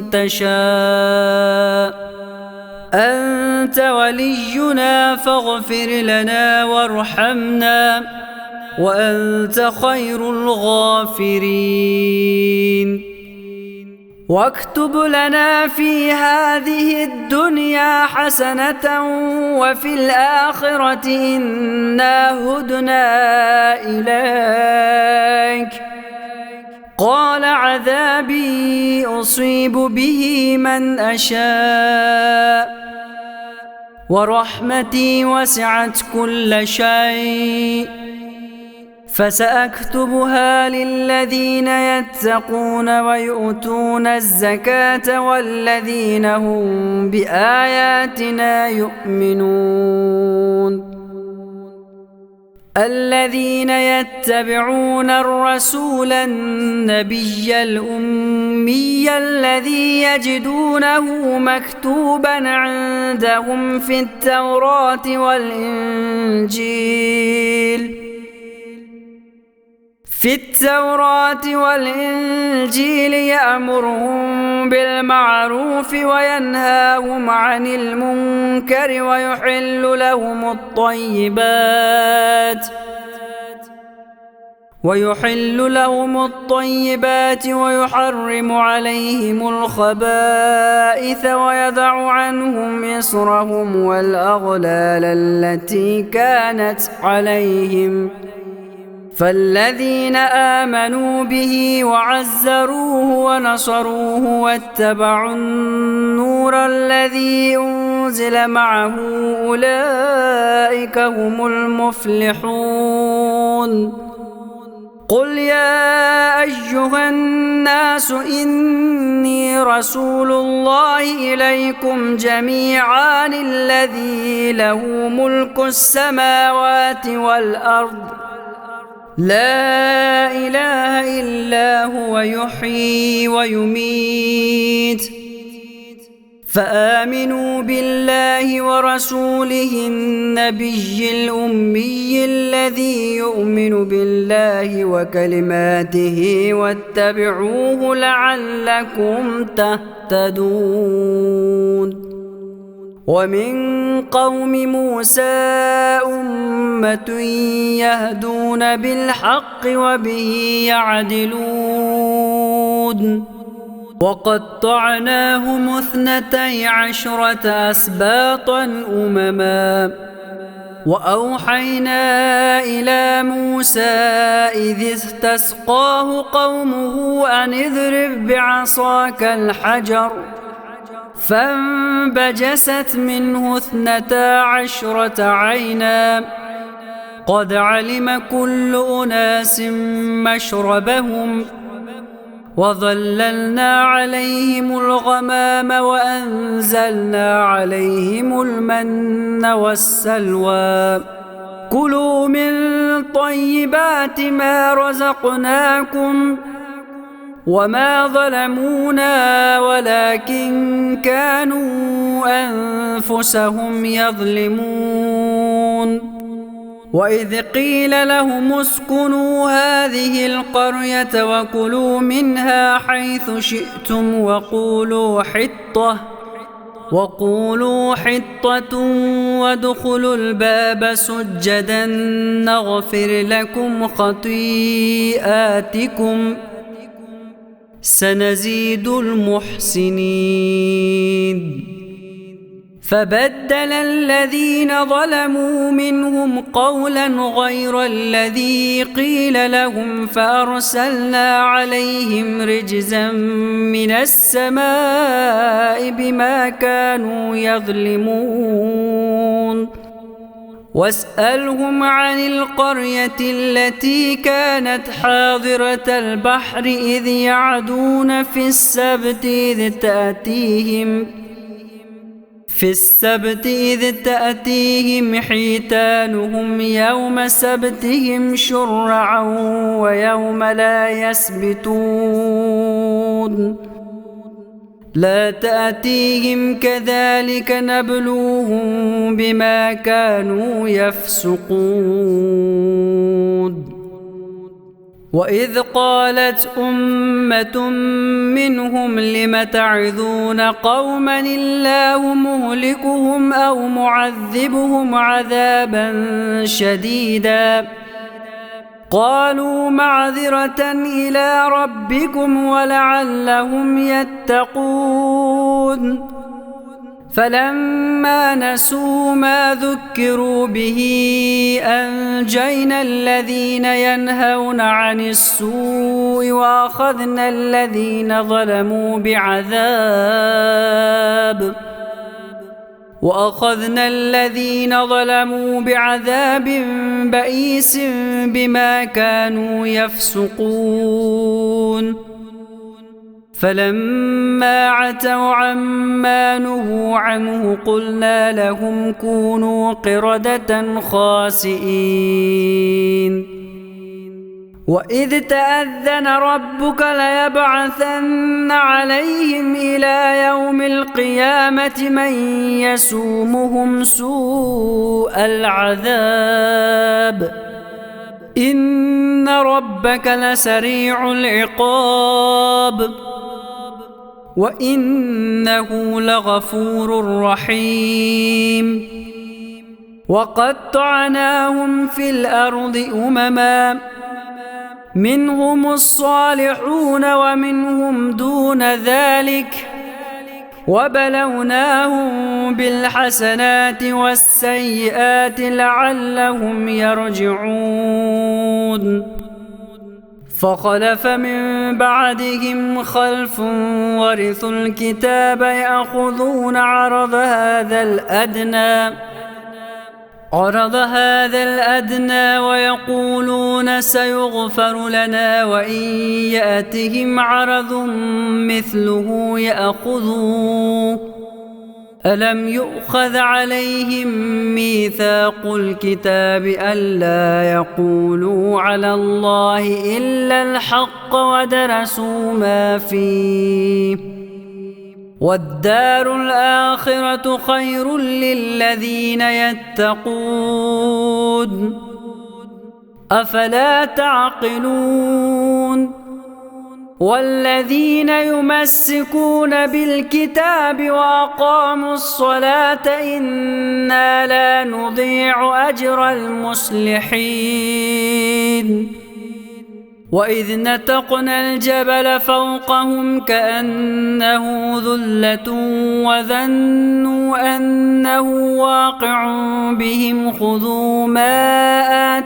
تشاء أنت ولينا فاغفر لنا وارحمنا وأنت خير الغافرين. واكتب لنا في هذه الدنيا حسنة وفي الآخرة إنا هدنا إليك. قال عذابي أصيب به من أشاء ورحمتي وسعت كل شيء فسأكتبها للذين يتقون ويؤتون الزكاة والذين هم بآياتنا يؤمنون. الذين يتبعون الرسول النبي الأمي الذي يجدونه مكتوبا عندهم في التوراة والإنجيل يأمرهم بالمعروف وينهاهم عن المنكر ويحل لهم الطيبات ويحرم عليهم الخبائث ويضع عنهم إصرهم والأغلال التي كانت عليهم. فالذين آمنوا به وعزروه ونصروه واتبعوا النور الذي أنزل معه أولئك هم المفلحون. قل يا أيها الناس إني رسول الله إليكم جميعا الذي له ملك السماوات والأرض لا إله إلا هو يحيي ويميت فآمنوا بالله ورسوله النبي الأمي الذي يؤمن بالله وكلماته واتبعوه لعلكم تهتدون. ومن قوم موسى أمة يهدون بالحق وبه يعدلون. وقطعناهم 12 أسباطا أمما وأوحينا إلى موسى إذ استسقاه قومه أن اضرب بعصاك الحجر فانبجست منه 12 عينا قد علم كل أناس مشربهم وظللنا عليهم الغمام وأنزلنا عليهم المن والسلوى كلوا من طيبات ما رزقناكم وما ظلمونا ولكن كانوا أنفسهم يظلمون. وإذ قيل لهم اسكنوا هذه القرية وكلوا منها حيث شئتم وقولوا حطة وادخلوا الباب سجدا نغفر لكم خطيئاتكم سنزيد المحسنين. فبدل الذين ظلموا منهم قولا غير الذي قيل لهم فأرسلنا عليهم رجزا من السماء بما كانوا يظلمون. واسألهم عن القرية التي كانت حاضرة البحر إذ يعدون في السبت إذ تأتيهم حيتانهم يوم سبتهم شرعا ويوم لا يسبتون لا تأتيهم كذلك نبلوهم بما كانوا يفسقون. وإذ قالت أمة منهم لم تعظون قوما الله مهلكهم أو معذبهم عذابا شديدا قالوا معذرة إلى ربكم ولعلهم يتقون. فلما نسوا ما ذكروا به أنجينا الذين ينهون عن السوء وأخذنا الذين ظلموا بعذاب بئيس بما كانوا يفسقون. فلما عتوا عما نهوا عنه قلنا لهم كونوا قردة خاسئين. وإذ تأذن ربك ليبعثن عليهم إلى يوم القيامة من يسومهم سوء العذاب إن ربك لسريع العقاب وإنه لغفور رحيم. وقطعناهم في الأرض أمما منهم الصالحون ومنهم دون ذلك وبلوناهم بالحسنات والسيئات لعلهم يرجعون. فخلف من بعدهم خلف ورثوا الكتاب يأخذون عرض هذا الأدنى ويقولون سيغفر لنا وإن يأتهم عرض مثله يأخذوه ألم يؤخذ عليهم ميثاق الكتاب ألا يقولوا على الله إلا الحق ودرسوا ما فيه والدار الآخرة خير للذين يتقون أفلا تعقلون. والذين يمسكون بالكتاب وأقاموا الصلاة إنا لا نضيع أجر المصلحين. وإذ نتقنا الجبل فوقهم كأنه ذلة وظنوا أنه واقع بهم خذوا ما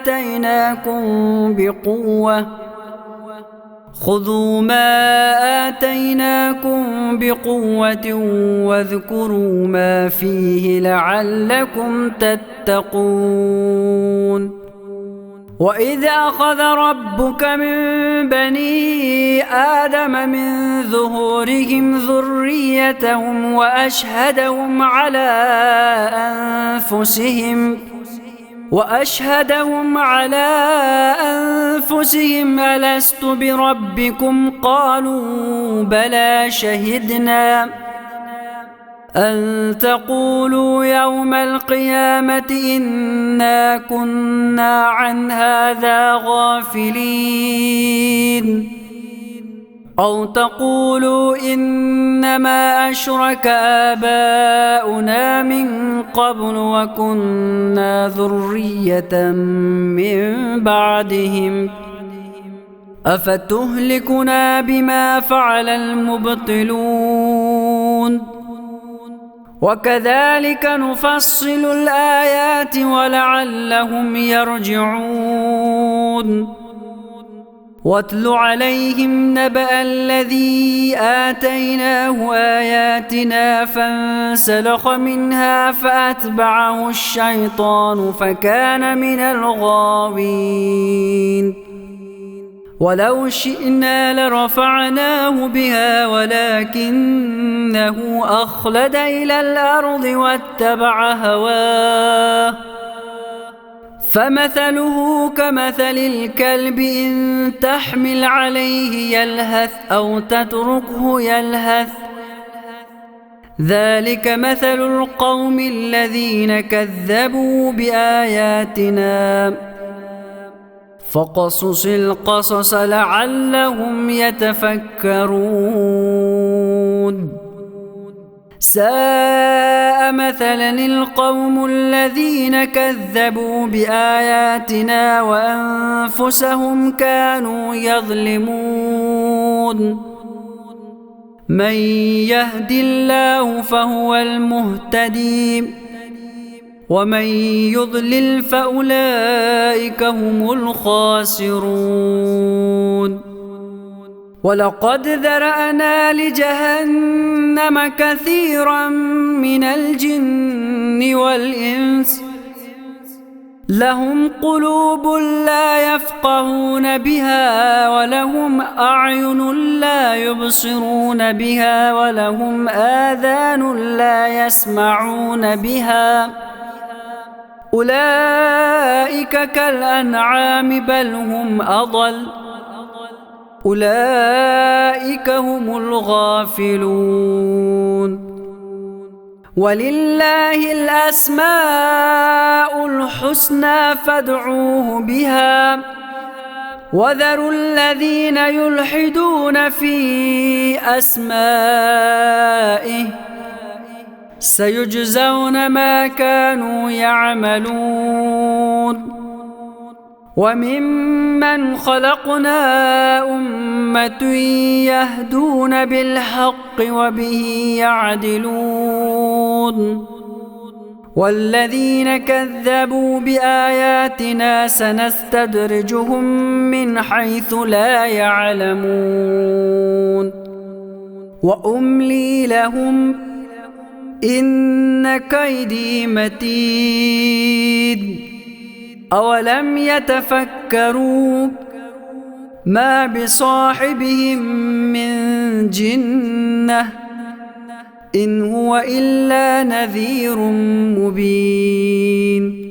آتيناكم بقوة واذكروا ما فيه لعلكم تتقون. وإذ أخذ ربك من بني آدم من ظهورهم ذريتهم وأشهدهم على أنفسهم ألست بربكم قالوا بلى شهدنا أن تقولوا يوم القيامة إنا كنا عن هذا غافلين. أو تقولوا إنما أشرك آباؤنا من قبل وكنا ذرية من بعدهم أفتهلكنا بما فعل المبطلون وكذلك نفصل الآيات ولعلهم يرجعون واتل عليهم نبأ الذي آتيناه آياتنا فانسلخ منها فأتبعه الشيطان فكان من الغاوين ولو شئنا لرفعناه بها ولكنه أخلد إلى الأرض واتبع هواه فمثله كمثل الكلب إن تحمل عليه يلهث أو تتركه يلهث ذلك مثل القوم الذين كذبوا بآياتنا فقصص القصص لعلهم يتفكرون ساء مثلا القوم الذين كذبوا بآياتنا وأنفسهم كانوا يظلمون من يهد الله فهو المهتدي ومن يضلل فأولئك هم الخاسرون ولقد ذرأنا لجهنم كثيرا من الجن والإنس لهم قلوب لا يفقهون بها ولهم أعين لا يبصرون بها ولهم آذان لا يسمعون بها أولئك كالأنعام بل هم أضل أولئك هم الغافلون ولله الأسماء الحسنى فادعوه بها وذروا الذين يلحدون في أسمائه سيجزون ما كانوا يعملون وممن خلقنا أمة يهدون بالحق وبه يعدلون والذين كذبوا بآياتنا سنستدرجهم من حيث لا يعلمون وأملي لهم إن كيدي متين أولم يتفكروا ما بصاحبهم من جنة إن هو إلا نذير مبين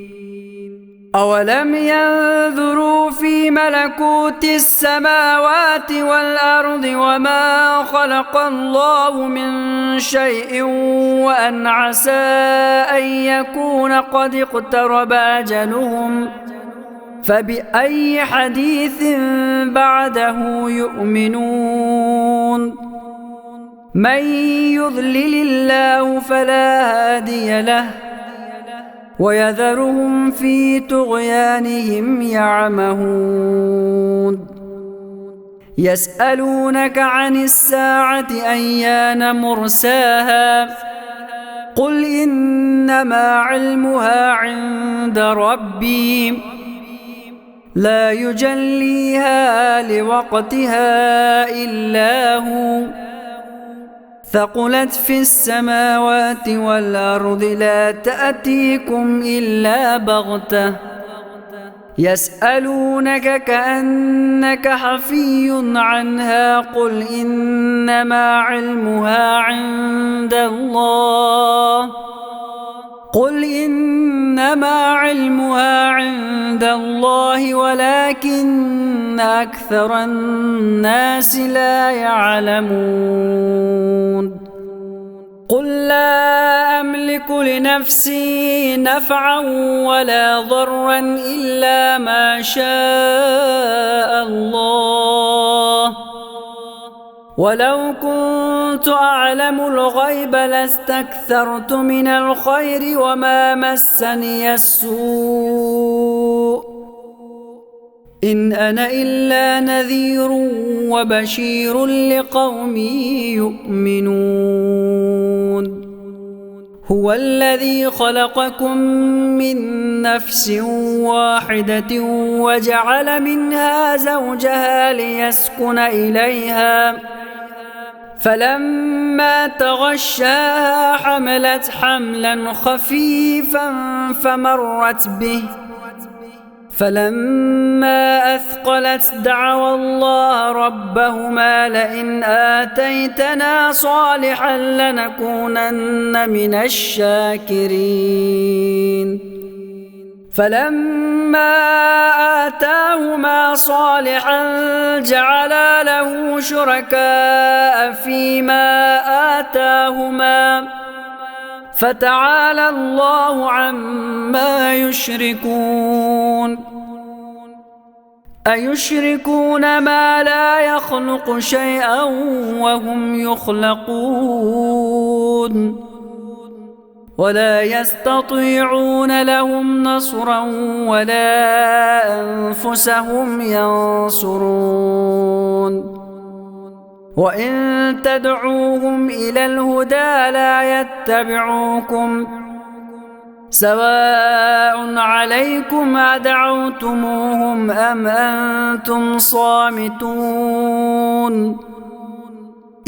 أولم ينظروا في ملكوت السماوات والأرض وما خلق الله من شيء وأن عسى أن يكون قد اقترب أجلهم فبأي حديث بعده يؤمنون من يضلل الله فلا هادي له ويذرهم في طغيانهم يعمهون يسألونك عن الساعة أيان مرساها قل إنما علمها عند ربي لا يجليها لوقتها إلا هو ثقلت في السماوات والأرض لا تأتيكم إلا بغتة يسألونك كأنك حفي عنها قل إنما علمها عند الله ولكن أكثر الناس لا يعلمون قل لا أملك لنفسي نفعا ولا ضرا إلا ما شاء الله ولو كنت أعلم الغيب لاستكثرت من الخير وما مسني السوء إن أنا إلا نذير وبشير لقوم يؤمنون هو الذي خلقكم من نفس واحدة وجعل منها زوجها ليسكن إليها فلما تغشاها حملت حملا خفيفا فمرت به فلما أثقلت دعوا الله ربهما لئن آتيتنا صالحا لنكونن من الشاكرين فلما آتاهما صالحا جعلا له شركاء فيما آتاهما فتعالى الله عما يشركون أيشركون ما لا يخلق شيئا وهم يخلقون ولا يستطيعون لهم نصرا ولا أنفسهم ينصرون وإن تدعوهم إلى الهدى لا يتبعوكم سواء عليكم أدعوتموهم أم أنتم صامتون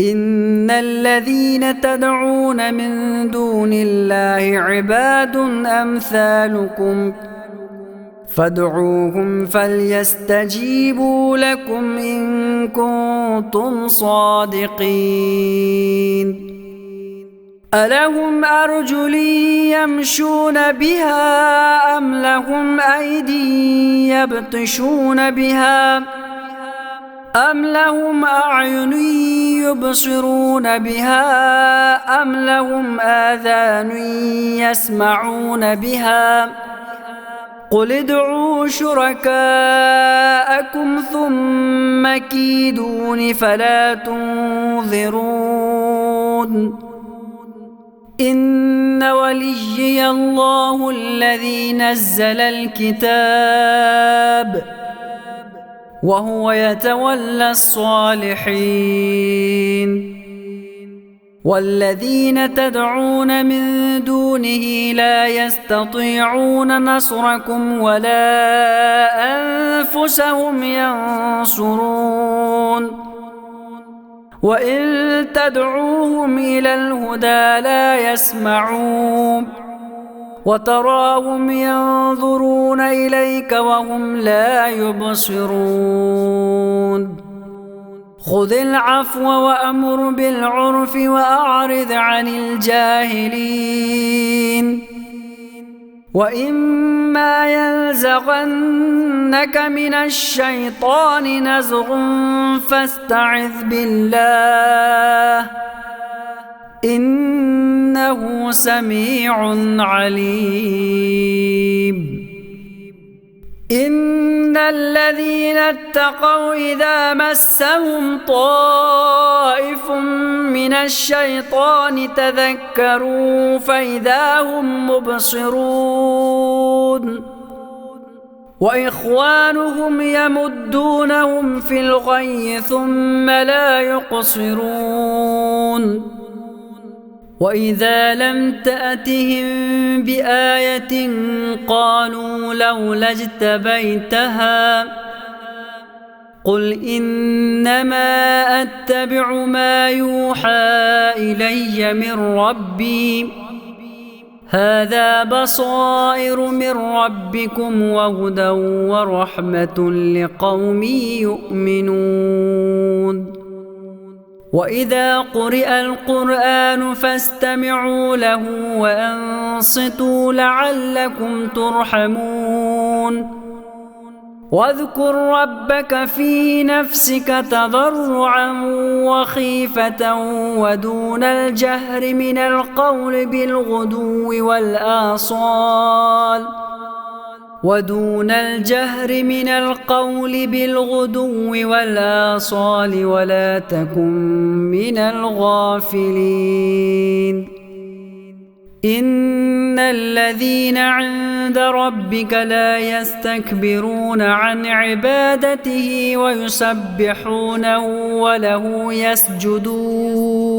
إن الذين تدعون من دون الله عباد أمثالكم فادعوهم فليستجيبوا لكم إن كنتم صادقين ألهم أرجل يمشون بها أم لهم أيدي يبطشون بها أم لهم أعين يبصرون بها أم لهم آذان يسمعون بها قل ادعوا شركاءكم ثم كيدون فلا تنظرون إن وليي الله الذي نزل الكتاب وهو يتولى الصالحين والذين تدعون من دونه لا يستطيعون نصركم ولا أنفسهم ينصرون وإن تدعوهم إلى الهدى لا يسمعون وتراهم ينظرون إليك وهم لا يبصرون خذ العفو وأمر بالعرف وأعرض عن الجاهلين وإما ينزغنك من الشيطان نزغ فاستعذ بالله إنه سميع عليم إن الذين اتقوا إذا مسهم طائف من الشيطان تذكروا فإذا هم مبصرون وإخوانهم يمدونهم في الغي ثم لا يقصرون وإذا لم تأتهم بآية قالوا لولا اجتبيتها قل إنما أتبع ما يوحى إلي من ربي هذا بصائر من ربكم وهدى ورحمة لقوم يؤمنون وإذا قرئ القرآن فاستمعوا له وأنصتوا لعلكم ترحمون واذكر ربك في نفسك تضرعا وخيفة ودون الجهر من القول بالغدو والآصال ودون الجهر من القول بالغدو والآصال ولا تكن من الغافلين إن الذين عند ربك لا يستكبرون عن عبادته ويسبحونه وله يسجدون